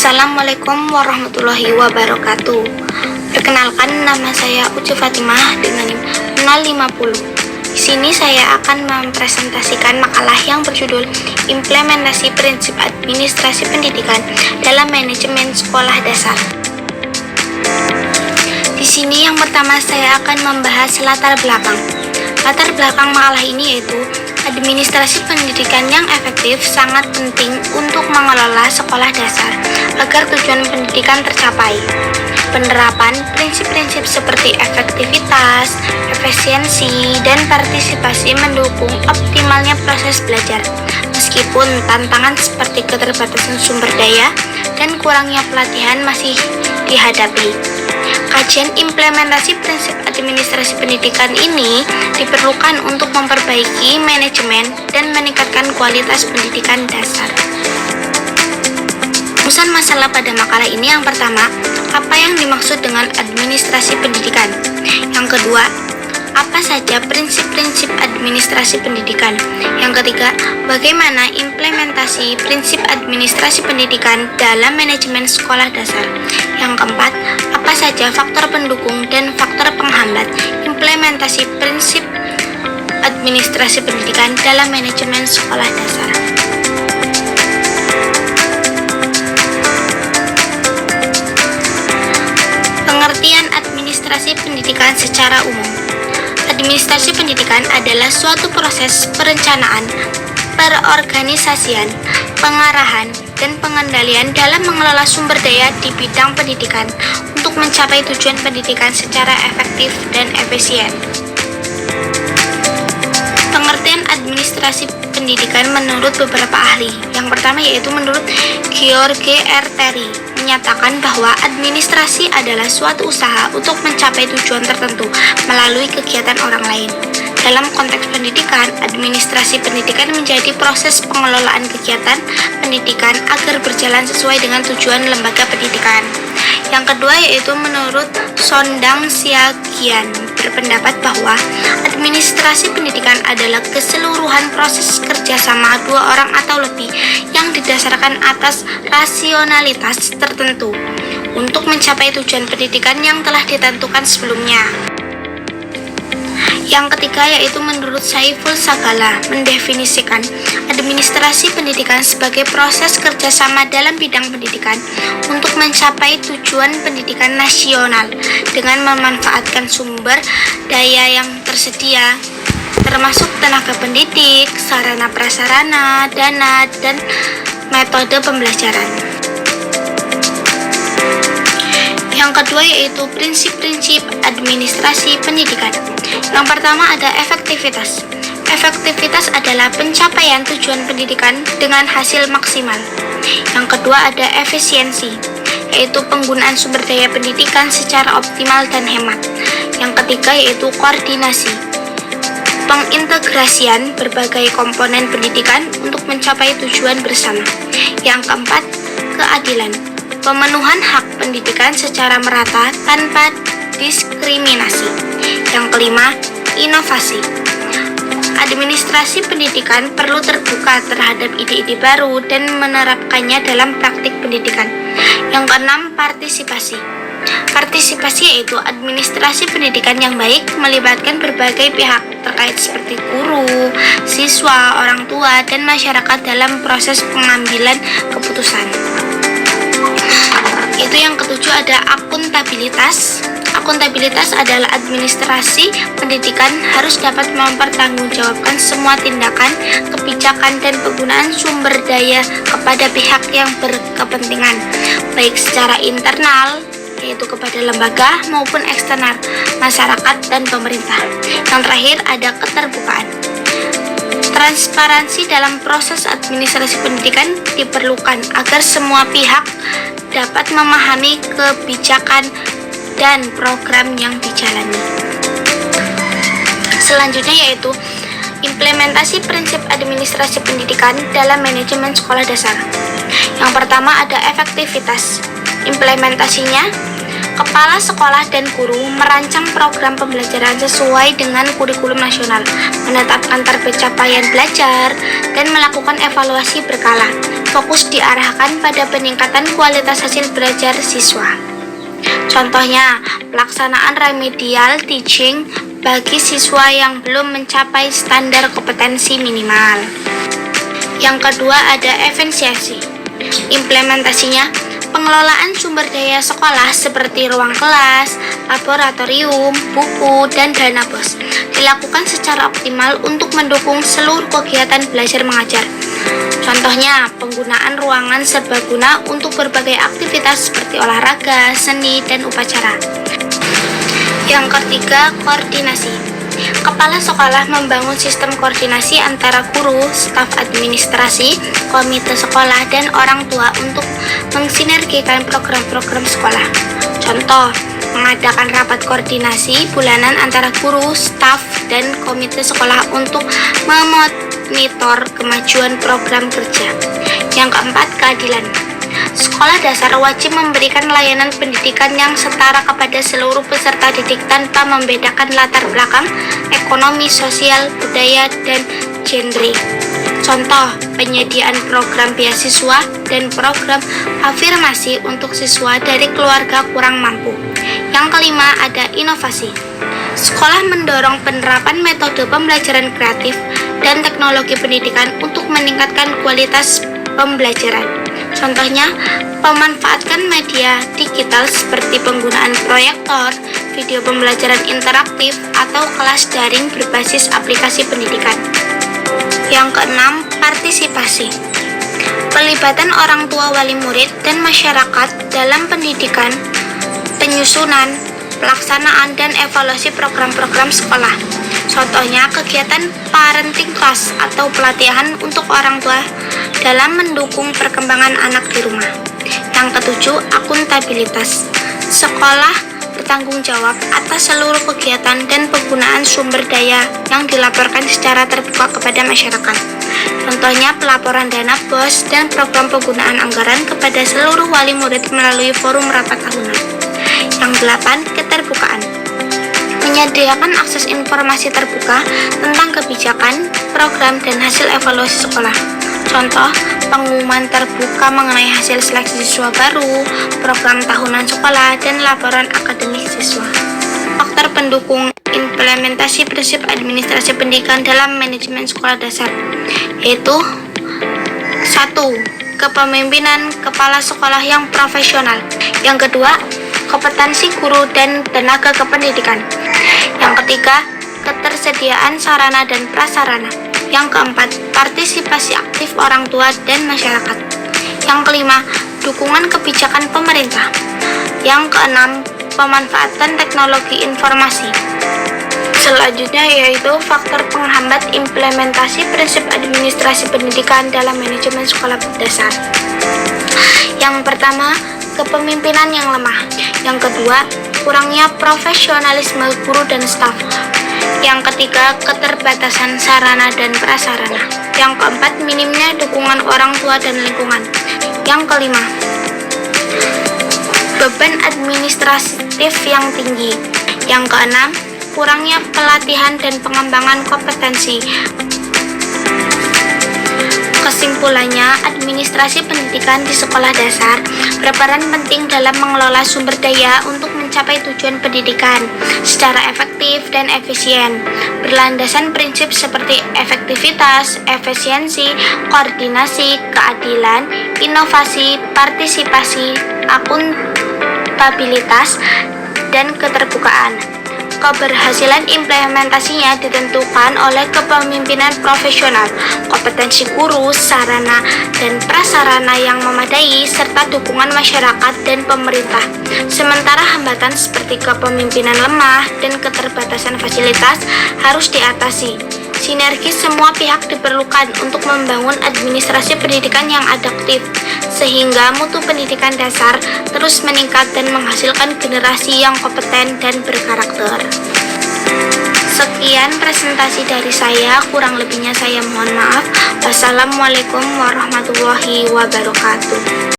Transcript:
Assalamualaikum warahmatullahi wabarakatuh. Perkenalkan, nama saya Ucu Fatimah dengan NIM 050. Di sini saya akan mempresentasikan makalah yang berjudul Implementasi Prinsip Administrasi Pendidikan dalam Manajemen Sekolah Dasar. Di sini yang pertama saya akan membahas latar belakang. Latar belakang makalah ini yaitu administrasi pendidikan yang efektif sangat penting untuk mengelola sekolah dasar agar tujuan pendidikan tercapai. Penerapan prinsip-prinsip seperti efektivitas, efisiensi, dan partisipasi mendukung optimalnya proses belajar. Meskipun tantangan seperti keterbatasan sumber daya dan kurangnya pelatihan masih dihadapi. Kajian implementasi prinsip administrasi pendidikan ini diperlukan untuk memperbaiki manajemen dan meningkatkan kualitas pendidikan dasar. Rumusan masalah pada makalah ini yang pertama, apa yang dimaksud dengan administrasi pendidikan? Yang kedua, apa saja prinsip-prinsip administrasi pendidikan? Yang ketiga, bagaimana implementasi prinsip administrasi pendidikan dalam manajemen sekolah dasar? Yang keempat, apa saja faktor pendukung dan faktor penghambat implementasi prinsip administrasi pendidikan dalam manajemen sekolah dasar? Pengertian administrasi pendidikan secara umum. Administrasi pendidikan adalah suatu proses perencanaan, perorganisasian, pengarahan, dan pengendalian dalam mengelola sumber daya di bidang pendidikan untuk mencapai tujuan pendidikan secara efektif dan efisien. Pengertian administrasi pendidikan menurut beberapa ahli. Yang pertama yaitu menurut George R. Terry menyatakan bahwa administrasi adalah suatu usaha untuk mencapai tujuan tertentu melalui kegiatan orang lain. Dalam konteks pendidikan, administrasi pendidikan menjadi proses pengelolaan kegiatan pendidikan agar berjalan sesuai dengan tujuan lembaga pendidikan. Yang kedua yaitu menurut Sondang Siagian berpendapat bahwa administrasi pendidikan adalah keseluruhan proses kerjasama dua orang atau lebih yang didasarkan atas rasionalitas tertentu untuk mencapai tujuan pendidikan yang telah ditentukan sebelumnya. Yang ketiga yaitu menurut Saiful Sagala mendefinisikan administrasi pendidikan sebagai proses kerjasama dalam bidang pendidikan untuk mencapai tujuan pendidikan nasional dengan memanfaatkan sumber daya yang tersedia termasuk tenaga pendidik, sarana prasarana, dana, dan metode pembelajaran. Yang kedua yaitu prinsip-prinsip administrasi pendidikan. Yang pertama ada efektivitas. Efektivitas adalah pencapaian tujuan pendidikan dengan hasil maksimal. Yang kedua ada efisiensi, yaitu penggunaan sumber daya pendidikan secara optimal dan hemat. Yang ketiga yaitu koordinasi, pengintegrasian berbagai komponen pendidikan untuk mencapai tujuan bersama. Yang keempat, keadilan, pemenuhan hak pendidikan secara merata tanpa diskriminasi. Yang kelima, inovasi. Administrasi pendidikan perlu terbuka terhadap ide-ide baru dan menerapkannya dalam praktik pendidikan. Yang keenam, partisipasi. Partisipasi yaitu administrasi pendidikan yang baik melibatkan berbagai pihak terkait seperti guru, siswa, orang tua, dan masyarakat dalam proses pengambilan keputusan. Itu yang ketujuh ada akuntabilitas. Akuntabilitas adalah administrasi pendidikan harus dapat mempertanggungjawabkan semua tindakan, kebijakan, dan penggunaan sumber daya kepada pihak yang berkepentingan, baik secara internal, yaitu kepada lembaga, maupun eksternal, masyarakat, dan pemerintah. Yang terakhir ada keterbukaan. Transparansi dalam proses administrasi pendidikan diperlukan agar semua pihak dapat memahami kebijakan dan program yang dijalani. Selanjutnya yaitu implementasi prinsip administrasi pendidikan dalam manajemen sekolah dasar. Yang pertama ada efektivitas. Implementasinya, kepala sekolah dan guru merancang program pembelajaran sesuai dengan kurikulum nasional, menetapkan target capaian belajar, dan melakukan evaluasi berkala. fokus diarahkan pada peningkatan kualitas hasil belajar siswa. Contohnya, pelaksanaan remedial teaching bagi siswa yang belum mencapai standar kompetensi minimal. Yang kedua ada evaluasi. Implementasinya, pengelolaan sumber daya sekolah seperti ruang kelas, laboratorium, buku, dan dana BOS dilakukan secara optimal untuk mendukung seluruh kegiatan belajar mengajar. Contohnya, penggunaan ruangan serbaguna untuk berbagai aktivitas seperti olahraga, seni, dan upacara. Yang ketiga, koordinasi. Kepala sekolah membangun sistem koordinasi antara guru, staf administrasi, komite sekolah, dan orang tua untuk mensinergikan program-program sekolah. Contoh, mengadakan rapat koordinasi bulanan antara guru, staf, dan komite sekolah untuk memonitor kemajuan program kerja. Yang keempat, keadilan. Sekolah dasar wajib memberikan layanan pendidikan yang setara kepada seluruh peserta didik tanpa membedakan latar belakang, ekonomi, sosial, budaya, dan genre. Contoh, penyediaan program beasiswa dan program afirmasi untuk siswa dari keluarga kurang mampu. Yang kelima, ada inovasi. Sekolah mendorong penerapan metode pembelajaran kreatif dan teknologi pendidikan untuk meningkatkan kualitas pembelajaran. Contohnya, memanfaatkan media digital seperti penggunaan proyektor, video pembelajaran interaktif, atau kelas daring berbasis aplikasi pendidikan. Yang keenam, partisipasi. Pelibatan orang tua, wali murid, dan masyarakat dalam pendidikan, penyusunan, pelaksanaan, dan evaluasi program-program sekolah. Contohnya, kegiatan parenting class atau pelatihan untuk orang tua dalam mendukung perkembangan anak di rumah. Yang ketujuh, akuntabilitas. Sekolah bertanggung jawab atas seluruh kegiatan dan penggunaan sumber daya yang dilaporkan secara terbuka kepada masyarakat. Contohnya, pelaporan dana BOS dan program penggunaan anggaran kepada seluruh wali murid melalui forum rapat tahunan. Yang delapan, keterbukaan. Menyediakan akses informasi terbuka tentang kebijakan, program, dan hasil evaluasi sekolah. Contoh, pengumuman terbuka mengenai hasil seleksi siswa baru, program tahunan sekolah, dan laporan akademik siswa. Faktor pendukung implementasi prinsip administrasi pendidikan dalam manajemen sekolah dasar, yaitu 1. Kepemimpinan kepala sekolah yang profesional. Yang kedua, kompetensi guru dan tenaga kependidikan. Yang ketiga, ketersediaan sarana dan prasarana. Yang keempat, partisipasi aktif orang tua dan masyarakat. Yang kelima, dukungan kebijakan pemerintah. Yang keenam, pemanfaatan teknologi informasi. Selanjutnya yaitu faktor penghambat implementasi prinsip administrasi pendidikan dalam manajemen sekolah dasar. Yang pertama, kepemimpinan yang lemah. Yang kedua, kurangnya profesionalisme guru dan staf. Yang ketiga, keterbatasan sarana dan prasarana. Yang keempat, minimnya dukungan orang tua dan lingkungan. Yang kelima, beban administratif yang tinggi. Yang keenam, kurangnya pelatihan dan pengembangan kompetensi. Kesimpulannya, administrasi pendidikan di sekolah dasar berperan penting dalam mengelola sumber daya untuk mencapai tujuan pendidikan secara efektif dan efisien, berlandasan prinsip seperti efektivitas, efisiensi, koordinasi, keadilan, inovasi, partisipasi, akuntabilitas, dan keterbukaan. Keberhasilan implementasinya ditentukan oleh kepemimpinan profesional, kompetensi guru, sarana dan prasarana yang memadai, serta dukungan masyarakat dan pemerintah. Sementara hambatan seperti kepemimpinan lemah dan keterbatasan fasilitas harus diatasi. Sinergi semua pihak diperlukan untuk membangun administrasi pendidikan yang adaptif, sehingga mutu pendidikan dasar terus meningkat dan menghasilkan generasi yang kompeten dan berkarakter. Sekian presentasi dari saya, kurang lebihnya saya mohon maaf. Wassalamualaikum warahmatullahi wabarakatuh.